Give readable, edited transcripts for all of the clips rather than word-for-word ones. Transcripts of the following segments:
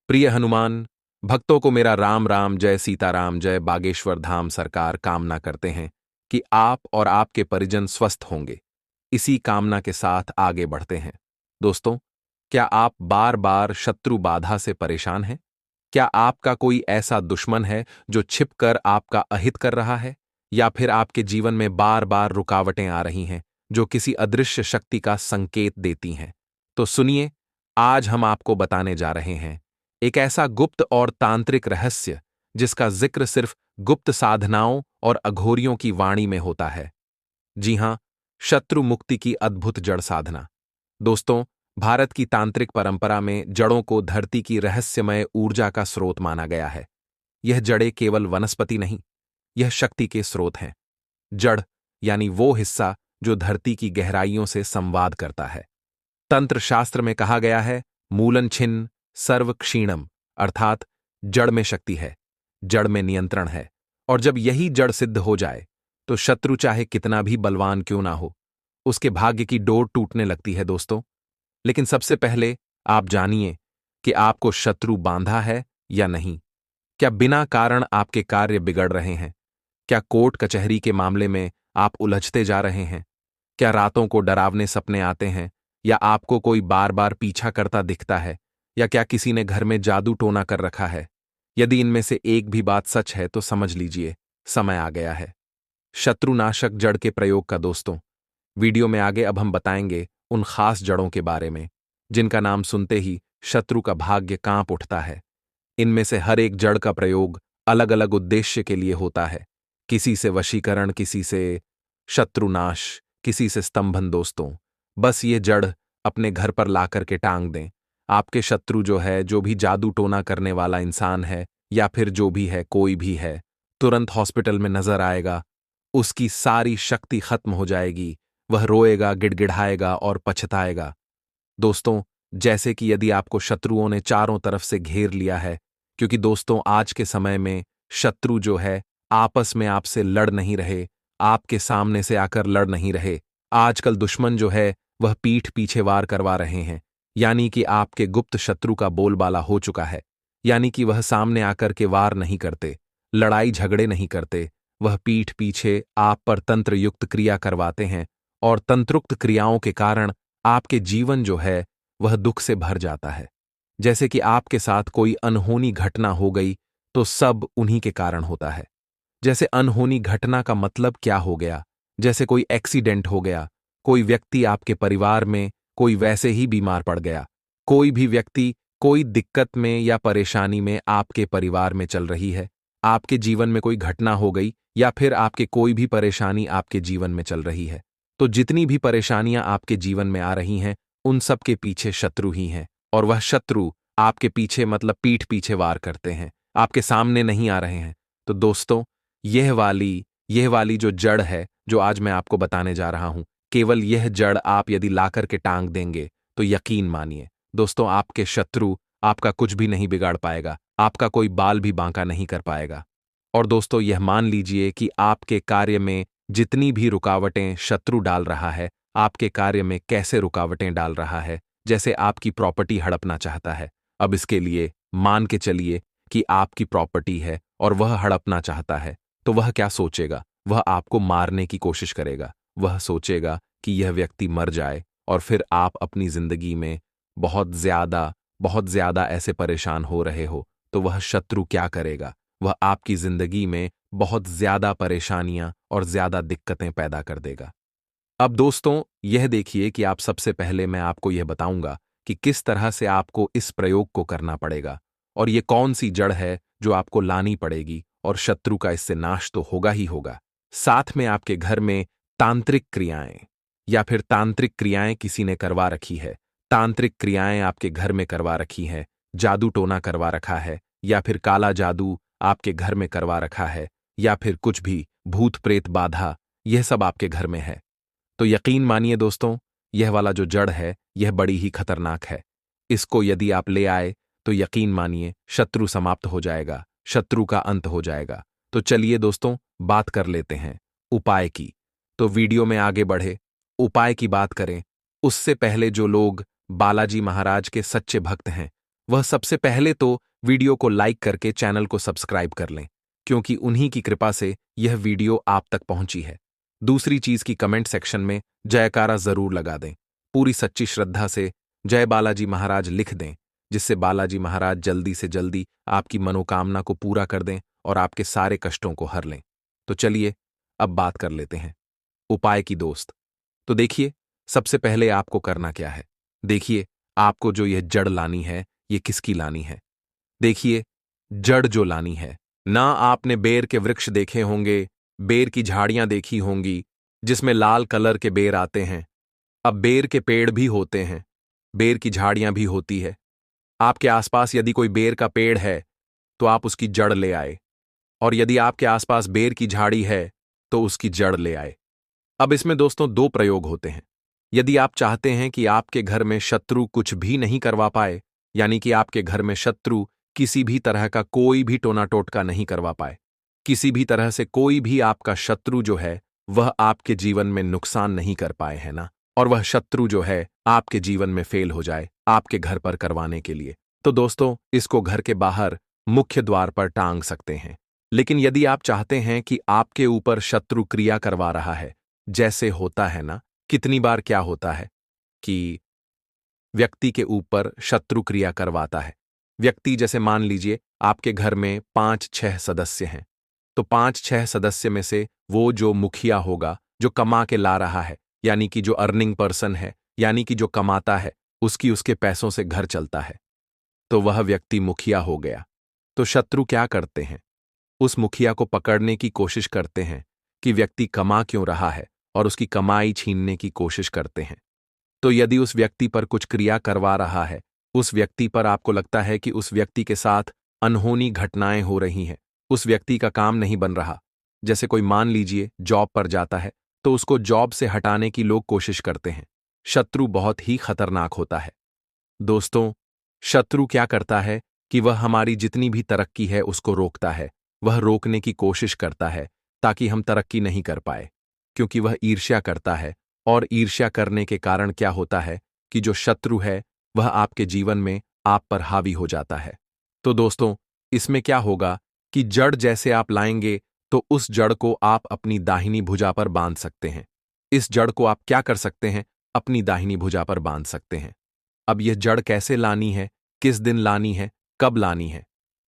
प्रिय हनुमान, भक्तों को मेरा राम राम, जय सीताराम, जय बागेश्वर धाम। सरकार कामना करते हैं कि आप और आपके परिजन स्वस्थ होंगे। इसी कामना के साथ आगे बढ़ते हैं। दोस्तों, क्या आप बार बार शत्रु बाधा से परेशान हैं? क्या आपका कोई ऐसा दुश्मन है जो छिपकर आपका अहित कर रहा है? या फिर आपके जीवन में बार बार रुकावटें आ रही हैं जो किसी अदृश्य शक्ति का संकेत देती हैं? तो सुनिए, आज हम आपको बताने जा रहे हैं एक ऐसा गुप्त और तांत्रिक रहस्य जिसका जिक्र सिर्फ गुप्त साधनाओं और अघोरियों की वाणी में होता है। जी हां, शत्रु मुक्ति की अद्भुत जड़ साधना। दोस्तों, भारत की तांत्रिक परंपरा में जड़ों को धरती की रहस्यमय ऊर्जा का स्रोत माना गया है। यह जड़ें केवल वनस्पति नहीं, यह शक्ति के स्रोत हैं। जड़ यानी वो हिस्सा जो धरती की गहराइयों से संवाद करता है। तंत्र शास्त्र में कहा गया है, मूलन छिन्न सर्व क्षीणम, अर्थात जड़ में शक्ति है, जड़ में नियंत्रण है। और जब यही जड़ सिद्ध हो जाए तो शत्रु चाहे कितना भी बलवान क्यों ना हो, उसके भाग्य की डोर टूटने लगती है। दोस्तों, लेकिन सबसे पहले आप जानिए कि आपको शत्रु बांधा है या नहीं। क्या बिना कारण आपके कार्य बिगड़ रहे हैं? क्या कोर्ट कचहरी के मामले में आप उलझते जा रहे हैं? क्या रातों को डरावने सपने आते हैं? या आपको कोई बार बार पीछा करता दिखता है? या क्या किसी ने घर में जादू टोना कर रखा है? यदि इनमें से एक भी बात सच है तो समझ लीजिए, समय आ गया है शत्रुनाशक जड़ के प्रयोग का। दोस्तों, वीडियो में आगे अब हम बताएंगे उन खास जड़ों के बारे में जिनका नाम सुनते ही शत्रु का भाग्य कांप उठता है। इनमें से हर एक जड़ का प्रयोग अलग अलग उद्देश्य के लिए होता है। किसी से वशीकरण, किसी से शत्रुनाश, किसी से स्तंभन। दोस्तों, बस ये जड़ अपने घर पर लाकर के टांग दें। आपके शत्रु जो है, जो भी जादू टोना करने वाला इंसान है या फिर जो भी है, कोई भी है, तुरंत हॉस्पिटल में नजर आएगा। उसकी सारी शक्ति खत्म हो जाएगी। वह रोएगा, गिड़गिड़ाएगा और पछताएगा। दोस्तों, जैसे कि यदि आपको शत्रुओं ने चारों तरफ से घेर लिया है, क्योंकि दोस्तों आज के समय में शत्रु जो है आपस में आपसे लड़ नहीं रहे, आपके सामने से आकर लड़ नहीं रहे। आजकल दुश्मन जो है वह पीठ पीछे वार करवा रहे हैं। यानी कि आपके गुप्त शत्रु का बोलबाला हो चुका है। यानी कि वह सामने आकर के वार नहीं करते, लड़ाई झगड़े नहीं करते। वह पीठ पीछे आप पर तंत्र युक्त क्रिया करवाते हैं और तंत्रुक्त क्रियाओं के कारण आपके जीवन जो है वह दुख से भर जाता है। जैसे कि आपके साथ कोई अनहोनी घटना हो गई तो सब उन्हीं के कारण होता है। जैसे अनहोनी घटना का मतलब क्या हो गया? जैसे कोई एक्सीडेंट हो गया, कोई व्यक्ति आपके परिवार में कोई वैसे ही बीमार पड़ गया, कोई भी व्यक्ति कोई दिक्कत में या परेशानी में आपके परिवार में चल रही है, आपके जीवन में कोई घटना हो गई या फिर आपके कोई भी परेशानी आपके जीवन में चल रही है। तो जितनी भी परेशानियां आपके जीवन में आ रही हैं, उन सब के पीछे शत्रु ही हैं। और वह शत्रु आपके पीछे मतलब पीठ पीछे वार करते हैं, आपके सामने नहीं आ रहे हैं। तो दोस्तों, यह वाली जो जड़ है जो आज मैं आपको बताने जा रहा हूं, केवल यह जड़ आप यदि लाकर के टांग देंगे तो यकीन मानिए दोस्तों, आपके शत्रु आपका कुछ भी नहीं बिगाड़ पाएगा, आपका कोई बाल भी बांका नहीं कर पाएगा। और दोस्तों, यह मान लीजिए कि आपके कार्य में जितनी भी रुकावटें शत्रु डाल रहा है, आपके कार्य में कैसे रुकावटें डाल रहा है, जैसे आपकी प्रॉपर्टी हड़पना चाहता है। अब इसके लिए मान के चलिए कि आपकी प्रॉपर्टी है और वह हड़पना चाहता है, तो वह क्या सोचेगा? वह आपको मारने की कोशिश करेगा। वह सोचेगा कि यह व्यक्ति मर जाए और फिर आप अपनी जिंदगी में बहुत ज्यादा ऐसे परेशान हो रहे हो, तो वह शत्रु क्या करेगा? वह आपकी जिंदगी में बहुत ज्यादा परेशानियां और ज्यादा दिक्कतें पैदा कर देगा। अब दोस्तों, यह देखिए कि आप सबसे पहले मैं आपको यह बताऊंगा कि किस तरह से आपको इस प्रयोग को करना पड़ेगा और ये कौन सी जड़ है जो आपको लानी पड़ेगी, और शत्रु का इससे नाश तो होगा ही होगा। साथ में आपके घर में तांत्रिक क्रियाएं या फिर तांत्रिक क्रियाएं किसी ने करवा रखी है, तांत्रिक क्रियाएं आपके घर में करवा रखी हैं, जादू टोना करवा रखा है, या फिर काला जादू आपके घर में करवा रखा है, या फिर कुछ भी भूत प्रेत बाधा, यह सब आपके घर में है, तो यकीन मानिए दोस्तों, यह वाला जो जड़ है यह बड़ी ही खतरनाक है। इसको यदि आप ले आए तो यकीन मानिए शत्रु समाप्त हो जाएगा, शत्रु का अंत हो जाएगा। तो चलिए दोस्तों, बात कर लेते हैं उपाय की। तो वीडियो में आगे बढ़े उपाय की बात करें उससे पहले जो लोग बालाजी महाराज के सच्चे भक्त हैं वह सबसे पहले तो वीडियो को लाइक करके चैनल को सब्सक्राइब कर लें, क्योंकि उन्हीं की कृपा से यह वीडियो आप तक पहुंची है। दूसरी चीज की कमेंट सेक्शन में जयकारा जरूर लगा दें। पूरी सच्ची श्रद्धा से जय बालाजी महाराज लिख दें, जिससे बालाजी महाराज जल्दी से जल्दी आपकी मनोकामना को पूरा कर दें और आपके सारे कष्टों को हर लें। तो चलिए अब बात कर लेते हैं उपाय की दोस्त। तो देखिए, सबसे पहले आपको करना क्या है। देखिए, आपको जो यह जड़ लानी है, ये किसकी लानी है। देखिए, जड़ जो लानी है, ना आपने बेर के वृक्ष देखे होंगे, बेर की झाड़ियां देखी होंगी जिसमें लाल कलर के बेर आते हैं। अब बेर के पेड़ भी होते हैं, बेर की झाड़ियां भी होती है। आपके आसपास यदि कोई बेर का पेड़ है तो आप उसकी जड़ ले आए, और यदि आपके आसपास बेर की झाड़ी है तो उसकी जड़ ले आए। अब इसमें दोस्तों दो प्रयोग होते हैं। यदि आप चाहते हैं कि आपके घर में शत्रु कुछ भी नहीं करवा पाए, यानी कि आपके घर में शत्रु किसी भी तरह का कोई भी टोना टोटका नहीं करवा पाए, किसी भी तरह से कोई भी आपका शत्रु जो है वह आपके जीवन में नुकसान नहीं कर पाए, है ना, और वह शत्रु जो है आपके जीवन में फेल हो जाए आपके घर पर करवाने के लिए, तो दोस्तों इसको घर के बाहर मुख्य द्वार पर टांग सकते हैं। लेकिन यदि आप चाहते हैं कि आपके ऊपर शत्रु क्रिया करवा रहा है, जैसे होता है ना, कितनी बार क्या होता है कि व्यक्ति के ऊपर शत्रु क्रिया करवाता है। व्यक्ति जैसे मान लीजिए आपके घर में 5-6 सदस्य हैं, तो 5-6 सदस्य में से वो जो मुखिया होगा, जो कमा के ला रहा है, यानी कि जो अर्निंग पर्सन है, यानी कि जो कमाता है, उसके पैसों से घर चलता है, तो वह व्यक्ति मुखिया हो गया। तो शत्रु क्या करते हैं, उस मुखिया को पकड़ने की कोशिश करते हैं कि व्यक्ति कमा क्यों रहा है, और उसकी कमाई छीनने की कोशिश करते हैं। तो यदि उस व्यक्ति पर कुछ क्रिया करवा रहा है, उस व्यक्ति पर आपको लगता है कि उस व्यक्ति के साथ अनहोनी घटनाएं हो रही हैं, उस व्यक्ति का काम नहीं बन रहा, जैसे कोई मान लीजिए जॉब पर जाता है तो उसको जॉब से हटाने की लोग कोशिश करते हैं। शत्रु बहुत ही खतरनाक होता है दोस्तों। शत्रु क्या करता है कि वह हमारी जितनी भी तरक्की है उसको रोकता है, वह रोकने की कोशिश करता है ताकि हम तरक्की नहीं कर पाए, क्योंकि वह ईर्ष्या करता है, और ईर्ष्या करने के कारण क्या होता है कि जो शत्रु है वह आपके जीवन में आप पर हावी हो जाता है। तो दोस्तों इसमें क्या होगा कि जड़ जैसे आप लाएंगे तो उस जड़ को आप अपनी दाहिनी भुजा पर बांध सकते हैं। इस जड़ को आप क्या कर सकते हैं, अपनी दाहिनी भुजा पर बांध सकते हैं। अब यह जड़ कैसे लानी है, किस दिन लानी है, कब लानी है,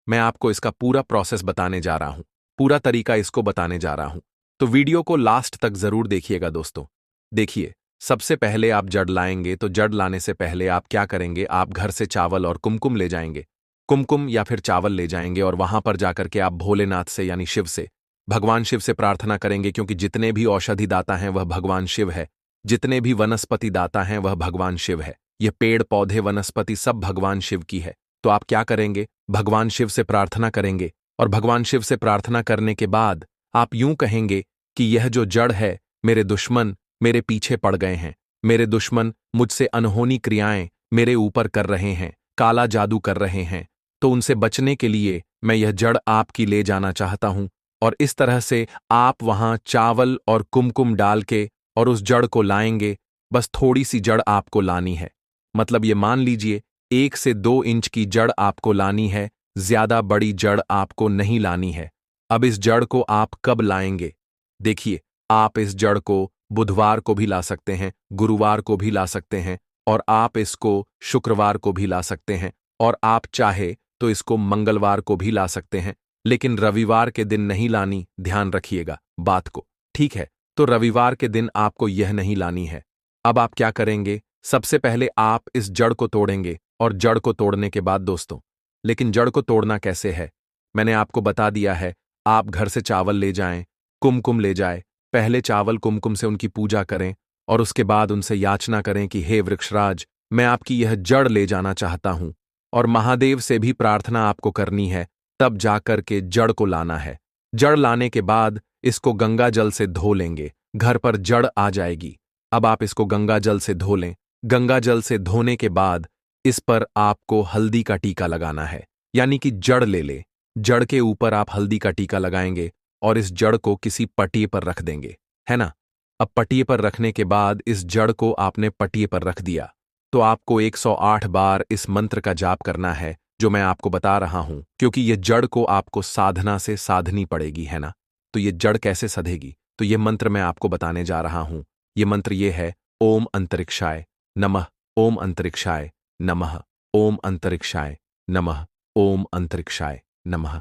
मैं आपको इसका पूरा प्रोसेस बताने जा रहा हूं, पूरा तरीका इसको बताने जा रहा हूं। तो वीडियो को लास्ट तक जरूर देखिएगा दोस्तों। देखिए, सबसे पहले आप जड़ लाएंगे तो जड़ लाने से पहले आप क्या करेंगे, आप घर से चावल और कुमकुम ले जाएंगे। कुमकुम या फिर चावल ले जाएंगे और वहां पर जाकर के आप भोलेनाथ से यानी शिव से, भगवान शिव से प्रार्थना करेंगे, क्योंकि जितने भी औषधि दाता हैं वह भगवान शिव है, जितने भी वनस्पति दाता हैं वह भगवान शिव है। ये पेड़ पौधे वनस्पति सब भगवान शिव की है। तो आप क्या करेंगे, भगवान शिव से प्रार्थना करेंगे, और भगवान शिव से प्रार्थना करने के बाद आप यूं कहेंगे कि यह जो जड़ है, मेरे दुश्मन मेरे पीछे पड़ गए हैं, मेरे दुश्मन मुझसे अनहोनी क्रियाएं मेरे ऊपर कर रहे हैं, काला जादू कर रहे हैं, तो उनसे बचने के लिए मैं यह जड़ आपकी ले जाना चाहता हूं। और इस तरह से आप वहां चावल और कुमकुम डाल के और उस जड़ को लाएंगे। बस थोड़ी सी जड़ आपको लानी है, मतलब ये मान लीजिए 1 से 2 इंच की जड़ आपको लानी है, ज्यादा बड़ी जड़ आपको नहीं लानी है। अब इस जड़ को आप कब लाएंगे, देखिए, आप इस जड़ को बुधवार को भी ला सकते हैं, गुरुवार को भी ला सकते हैं, और आप इसको शुक्रवार को भी ला सकते हैं, और आप चाहे तो इसको मंगलवार को भी ला सकते हैं, लेकिन रविवार के दिन नहीं लानी, ध्यान रखिएगा बात को, ठीक है। तो रविवार के दिन आपको यह नहीं लानी है। अब आप क्या करेंगे, सबसे पहले आप इस जड़ को तोड़ेंगे, और जड़ को तोड़ने के बाद दोस्तों, लेकिन जड़ को तोड़ना कैसे है मैंने आपको बता दिया है। आप घर से चावल ले जाएं, कुमकुम ले जाएं, पहले चावल कुमकुम से उनकी पूजा करें, और उसके बाद उनसे याचना करें कि हे वृक्षराज, मैं आपकी यह जड़ ले जाना चाहता हूं, और महादेव से भी प्रार्थना आपको करनी है, तब जाकर के जड़ को लाना है। जड़ लाने के बाद इसको गंगा जल से धो लेंगे, घर पर जड़ आ जाएगी। अब आप इसको गंगा जल से धो लें। गंगा जल से धोने के बाद इस पर आपको हल्दी का टीका लगाना है, यानी कि जड़ ले ले, जड़ के ऊपर आप हल्दी का टीका लगाएंगे और इस जड़ को किसी पटिये पर रख देंगे, है ना। अब पटिये पर रखने के बाद इस जड़ को आपने पटिये पर रख दिया, तो आपको 108 बार इस मंत्र का जाप करना है जो मैं आपको बता रहा हूं, क्योंकि ये जड़ को आपको साधना से साधनी पड़ेगी, है ना। तो ये जड़ कैसे सधेगी, तो ये मंत्र मैं आपको बताने जा रहा हूं। ये मंत्र ये है, ओम अंतरिक्षाय नमः, ओम अंतरिक्षाय नमः, ओम अंतरिक्षाय नमः, ओम अंतरिक्षाय नमः।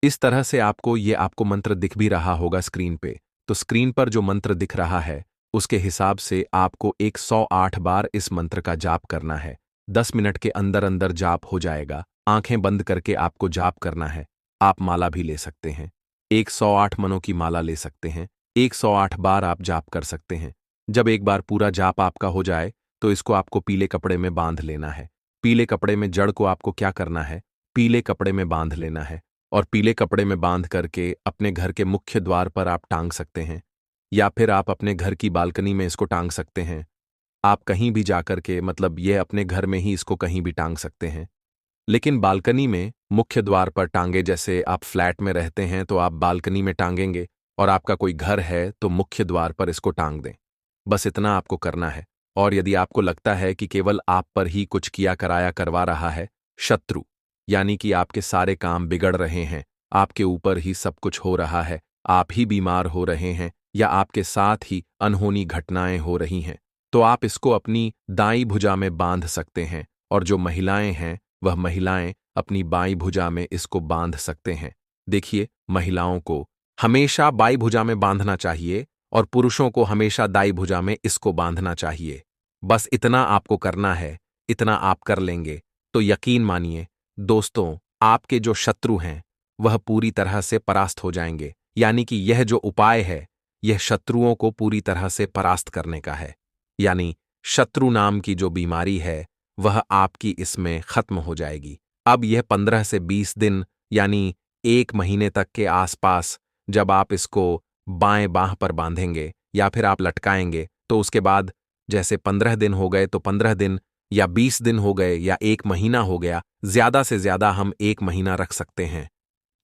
इस तरह से आपको मंत्र दिख भी रहा होगा स्क्रीन पे। तो स्क्रीन पर जो मंत्र दिख रहा है उसके हिसाब से आपको 108 बार इस मंत्र का जाप करना है। 10 मिनट के अंदर अंदर जाप हो जाएगा। आंखें बंद करके आपको जाप करना है। आप माला भी ले सकते हैं, 108 मनों की माला ले सकते हैं। 108 बार आप जाप कर सकते हैं। जब एक बार पूरा जाप आपका हो जाए तो इसको आपको पीले कपड़े में बांध लेना है। पीले कपड़े में जड़ को आपको क्या करना है, पीले कपड़े में बांध लेना है। और पीले कपड़े में बांध करके अपने घर के मुख्य द्वार पर आप टांग सकते हैं, या फिर आप अपने घर की बालकनी में इसको टांग सकते हैं। आप कहीं भी जाकर के, मतलब ये अपने घर में ही इसको कहीं भी टांग सकते हैं। लेकिन बालकनी में मुख्य द्वार पर टांगे, जैसे आप फ्लैट में रहते हैं तो आप बालकनी में टांगेंगे, और आपका कोई घर है तो मुख्य द्वार पर इसको टांग दें। बस इतना आपको करना है। और यदि आपको लगता है कि केवल आप पर ही कुछ किया कराया करवा रहा है शत्रु, यानी कि आपके सारे काम बिगड़ रहे हैं, आपके ऊपर ही सब कुछ हो रहा है, आप ही बीमार हो रहे हैं, या आपके साथ ही अनहोनी घटनाएं हो रही हैं, तो आप इसको अपनी दाईं भुजा में बांध सकते हैं। और जो महिलाएं हैं वह महिलाएं अपनी बाईं भुजा में इसको बांध सकते हैं। देखिए, महिलाओं को हमेशा बाईं भुजा में बांधना चाहिए और पुरुषों को हमेशा दाईं भुजा में इसको बांधना चाहिए। बस इतना आपको करना है। इतना आप कर लेंगे तो यकीन मानिए दोस्तों, आपके जो शत्रु हैं वह पूरी तरह से परास्त हो जाएंगे। यानी कि यह जो उपाय है यह शत्रुओं को पूरी तरह से परास्त करने का है। यानी शत्रु नाम की जो बीमारी है वह आपकी इसमें खत्म हो जाएगी। अब यह 15 से 20 दिन यानी 1 महीने तक के आसपास जब आप इसको बाएं बांह पर बांधेंगे या फिर आप लटकाएंगे, तो उसके बाद जैसे 15 दिन हो गए तो 15 दिन, या 20 दिन हो गए, या 1 महीना हो गया, ज्यादा से ज्यादा हम 1 महीना रख सकते हैं।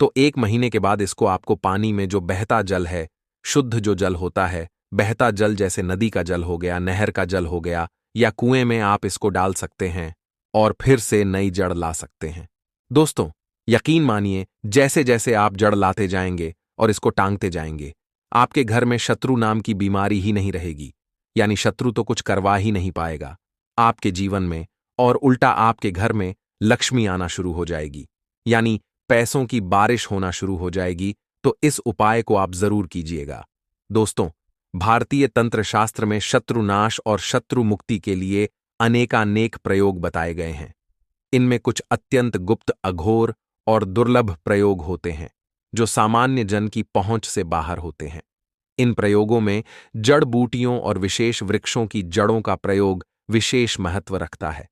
तो 1 महीने के बाद इसको आपको पानी में जो बहता जल है, शुद्ध जो जल होता है, बहता जल जैसे नदी का जल हो गया, नहर का जल हो गया, या कुएं में आप इसको डाल सकते हैं और फिर से नई जड़ ला सकते हैं। दोस्तों, यकीन मानिए, जैसे जैसे आप जड़ लाते जाएंगे और इसको टांगते जाएंगे, आपके घर में शत्रु नाम की बीमारी ही नहीं रहेगी। यानी शत्रु तो कुछ करवा ही नहीं पाएगा आपके जीवन में, और उल्टा आपके घर में लक्ष्मी आना शुरू हो जाएगी, यानी पैसों की बारिश होना शुरू हो जाएगी। तो इस उपाय को आप जरूर कीजिएगा। दोस्तों, भारतीय तंत्र शास्त्र में शत्रुनाश और शत्रु मुक्ति के लिए अनेकानेक प्रयोग बताए गए हैं। इनमें कुछ अत्यंत गुप्त, अघोर और दुर्लभ प्रयोग होते हैं जो सामान्य जन की पहुंच से बाहर होते हैं। इन प्रयोगों में जड़ बूटियों और विशेष वृक्षों की जड़ों का प्रयोग विशेष महत्व रखता है।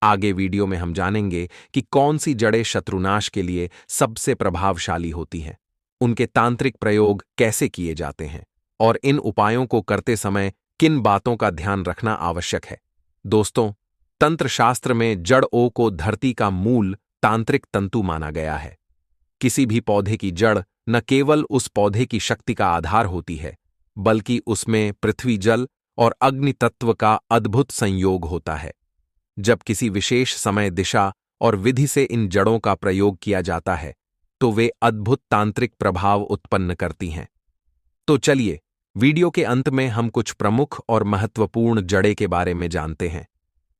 आगे वीडियो में हम जानेंगे कि कौन सी जड़ें शत्रुनाश के लिए सबसे प्रभावशाली होती हैं, उनके तांत्रिक प्रयोग कैसे किए जाते हैं, और इन उपायों को करते समय किन बातों का ध्यान रखना आवश्यक है। दोस्तों, तंत्र शास्त्र में जड़ ओ को धरती का मूल तांत्रिक तंतु माना गया है। किसी भी पौधे की जड़ न केवल उस पौधे की शक्ति का आधार होती है, बल्कि उसमें पृथ्वी, जल और अग्नि तत्व का अद्भुत संयोग होता है। जब किसी विशेष समय, दिशा और विधि से इन जड़ों का प्रयोग किया जाता है तो वे अद्भुत तांत्रिक प्रभाव उत्पन्न करती हैं। तो चलिए, वीडियो के अंत में हम कुछ प्रमुख और महत्वपूर्ण जड़ें के बारे में जानते हैं,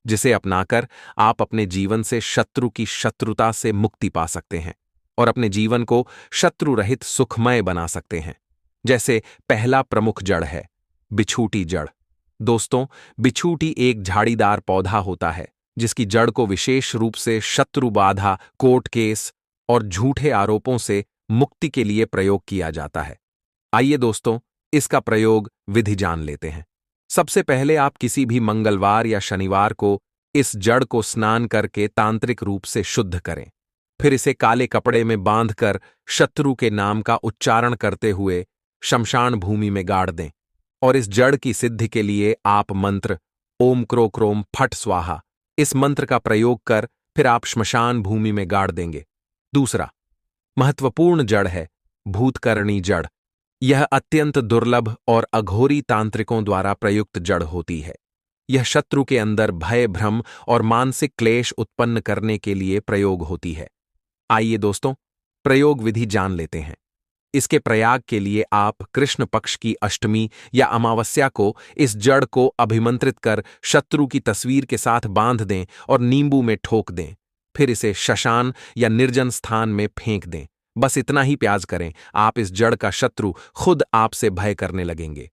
जिसे अपनाकर आप अपने जीवन से शत्रु की शत्रुता से मुक्ति पा सकते हैं और अपने जीवन को शत्रु रहित सुखमय बना सकते हैं। जैसे पहला प्रमुख जड़ है बिछूटी जड़। दोस्तों, बिछूटी एक झाड़ीदार पौधा होता है जिसकी जड़ को विशेष रूप से शत्रु बाधा, कोर्ट केस और झूठे आरोपों से मुक्ति के लिए प्रयोग किया जाता है। आइए दोस्तों, इसका प्रयोग विधि जान लेते हैं। सबसे पहले आप किसी भी मंगलवार या शनिवार को इस जड़ को स्नान करके तांत्रिक रूप से शुद्ध करें। फिर इसे काले कपड़े में बांधकर शत्रु के नाम का उच्चारण करते हुए शमशान भूमि में गाड़ दें। और इस जड़ की सिद्धि के लिए आप मंत्र ओम क्रो क्रोम फट स्वाहा, इस मंत्र का प्रयोग कर फिर आप श्मशान भूमि में गाड़ देंगे। दूसरा महत्वपूर्ण जड़ है भूतकर्णी जड़। यह अत्यंत दुर्लभ और अघोरी तांत्रिकों द्वारा प्रयुक्त जड़ होती है। यह शत्रु के अंदर भय, भ्रम और मानसिक क्लेश उत्पन्न करने के लिए प्रयोग होती है। आइए दोस्तों, प्रयोग विधि जान लेते हैं। इसके प्रयाग के लिए आप कृष्ण पक्ष की अष्टमी या अमावस्या को इस जड़ को अभिमंत्रित कर शत्रु की तस्वीर के साथ बांध दें और नींबू में ठोक दें। फिर इसे शशान या निर्जन स्थान में फेंक दें। बस इतना ही प्रयास करें, आप इस जड़ का शत्रु खुद आपसे भय करने लगेंगे।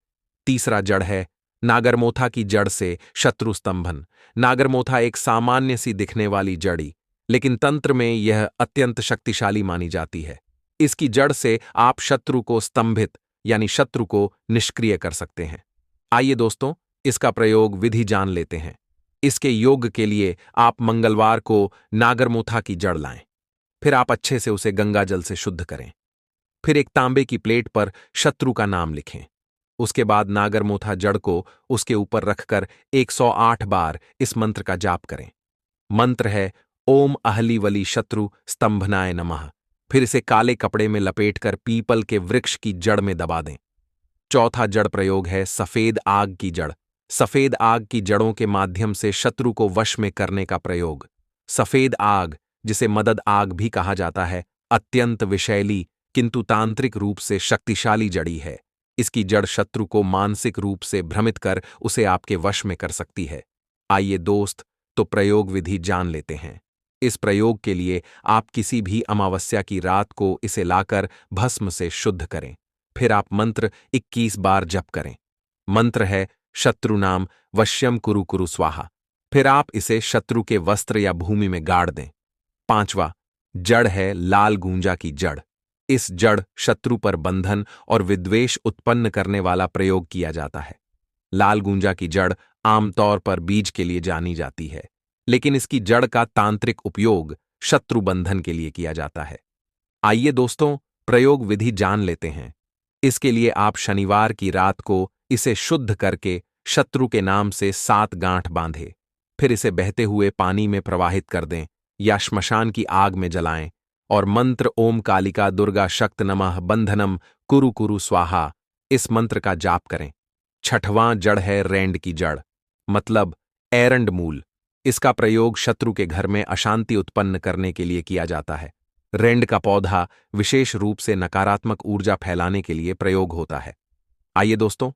तीसरा जड़ है नागरमोथा की जड़ से शत्रु स्तंभन। नागरमोथा एक सामान्य सी दिखने वाली जड़ी, लेकिन तंत्र में यह अत्यंत शक्तिशाली मानी जाती है। इसकी जड़ से आप शत्रु को स्तंभित यानी शत्रु को निष्क्रिय कर सकते हैं। आइए दोस्तों, इसका प्रयोग विधि जान लेते हैं। इसके योग के लिए आप मंगलवार को नागरमोथा की जड़ लाएं। फिर आप अच्छे से उसे गंगा जल से शुद्ध करें। फिर एक तांबे की प्लेट पर शत्रु का नाम लिखें। उसके बाद नागरमोथा जड़ को उसके ऊपर रखकर 108 बार इस मंत्र का जाप करें। मंत्र है ओम अहलीवली शत्रु स्तंभनाय नमः। फिर इसे काले कपड़े में लपेटकर पीपल के वृक्ष की जड़ में दबा दें। चौथा जड़ प्रयोग है सफेद आग की जड़। सफेद आग की जड़ों के माध्यम से शत्रु को वश में करने का प्रयोग। सफेद आग, जिसे मदद आग भी कहा जाता है, अत्यंत विषैली किंतु तांत्रिक रूप से शक्तिशाली जड़ी है। इसकी जड़ शत्रु को मानसिक रूप से भ्रमित कर उसे आपके वश में कर सकती है। आइए दोस्त, तो प्रयोग विधि जान लेते हैं। इस प्रयोग के लिए आप किसी भी अमावस्या की रात को इसे लाकर भस्म से शुद्ध करें। फिर आप मंत्र 21 बार जप करें। मंत्र है शत्रु नाम वश्यम कुरु कुरु स्वाहा। फिर आप इसे शत्रु के वस्त्र या भूमि में गाड़ दें। पांचवा जड़ है लाल गूंजा की जड़। इस जड़ शत्रु पर बंधन और विद्वेष उत्पन्न करने वाला प्रयोग किया जाता है। लाल गूंजा की जड़ आमतौर पर बीज के लिए जानी जाती है, लेकिन इसकी जड़ का तांत्रिक उपयोग शत्रु बंधन के लिए किया जाता है। आइए दोस्तों, प्रयोग विधि जान लेते हैं। इसके लिए आप शनिवार की रात को इसे शुद्ध करके शत्रु के नाम से 7 गांठ बांधे। फिर इसे बहते हुए पानी में प्रवाहित कर दें या श्मशान की आग में जलाएं और मंत्र ओम कालिका दुर्गा शक्त नमः बंधनम कुरु कुरु स्वाहा इस मंत्र का जाप करें। छठवां जड़ है रैंड की जड़, मतलब एरंड मूल। इसका प्रयोग शत्रु के घर में अशांति उत्पन्न करने के लिए किया जाता है। रेंड का पौधा विशेष रूप से नकारात्मक ऊर्जा फैलाने के लिए प्रयोग होता है। आइए दोस्तों,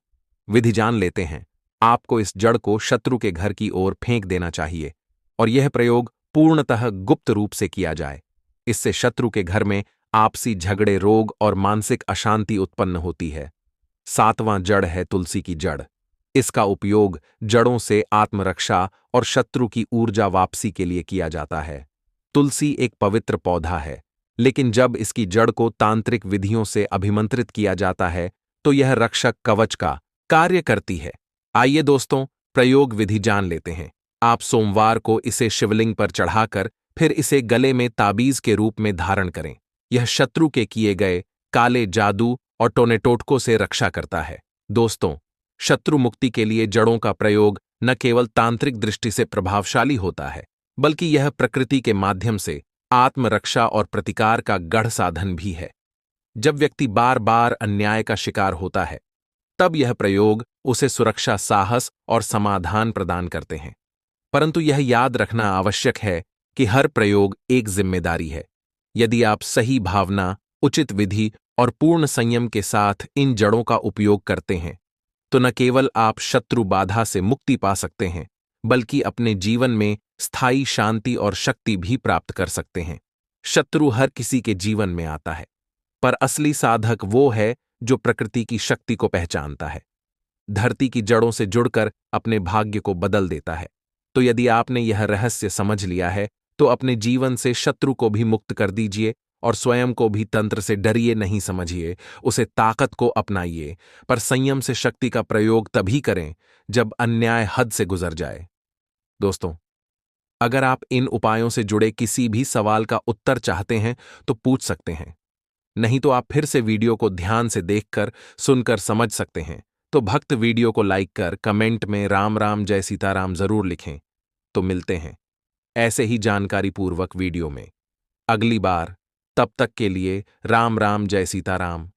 विधि जान लेते हैं। आपको इस जड़ को शत्रु के घर की ओर फेंक देना चाहिए और यह प्रयोग पूर्णतः गुप्त रूप से किया जाए। इससे शत्रु के घर में आपसी झगड़े, रोग और मानसिक अशांति उत्पन्न होती है। सातवां जड़ है तुलसी की जड़। इसका उपयोग जड़ों से आत्मरक्षा और शत्रु की ऊर्जा वापसी के लिए किया जाता है। तुलसी एक पवित्र पौधा है, लेकिन जब इसकी जड़ को तांत्रिक विधियों से अभिमंत्रित किया जाता है तो यह रक्षक कवच का कार्य करती है। आइए दोस्तों, प्रयोग विधि जान लेते हैं। आप सोमवार को इसे शिवलिंग पर चढ़ाकर फिर इसे गले में ताबीज के रूप में धारण करें। यह शत्रु के किए गए काले जादू और टोने टोटकों से रक्षा करता है। दोस्तों, शत्रु मुक्ति के लिए जड़ों का प्रयोग न केवल तांत्रिक दृष्टि से प्रभावशाली होता है, बल्कि यह प्रकृति के माध्यम से आत्मरक्षा और प्रतिकार का गढ़ साधन भी है। जब व्यक्ति बार बार अन्याय का शिकार होता है, तब यह प्रयोग उसे सुरक्षा, साहस और समाधान प्रदान करते हैं। परंतु यह याद रखना आवश्यक है कि हर प्रयोग एक जिम्मेदारी है। यदि आप सही भावना, उचित विधि और पूर्ण संयम के साथ इन जड़ों का उपयोग करते हैं, तो न केवल आप शत्रु बाधा से मुक्ति पा सकते हैं, बल्कि अपने जीवन में स्थायी शांति और शक्ति भी प्राप्त कर सकते हैं। शत्रु हर किसी के जीवन में आता है, पर असली साधक वो है जो प्रकृति की शक्ति को पहचानता है, धरती की जड़ों से जुड़कर अपने भाग्य को बदल देता है। तो यदि आपने यह रहस्य समझ लिया है, तो अपने जीवन से शत्रु को भी मुक्त कर दीजिए और स्वयं को भी तंत्र से डरिए नहीं समझिए, उसे ताकत को अपनाइए। पर संयम से शक्ति का प्रयोग तभी करें जब अन्याय हद से गुजर जाए। दोस्तों, अगर आप इन उपायों से जुड़े किसी भी सवाल का उत्तर चाहते हैं तो पूछ सकते हैं, नहीं तो आप फिर से वीडियो को ध्यान से देखकर, सुनकर समझ सकते हैं। तो भक्त वीडियो को लाइक कर कमेंट में राम राम जय सीताराम जरूर लिखें। तो मिलते हैं ऐसे ही जानकारी पूर्वक वीडियो में अगली बार। तब तक के लिए राम राम जय सीताराम।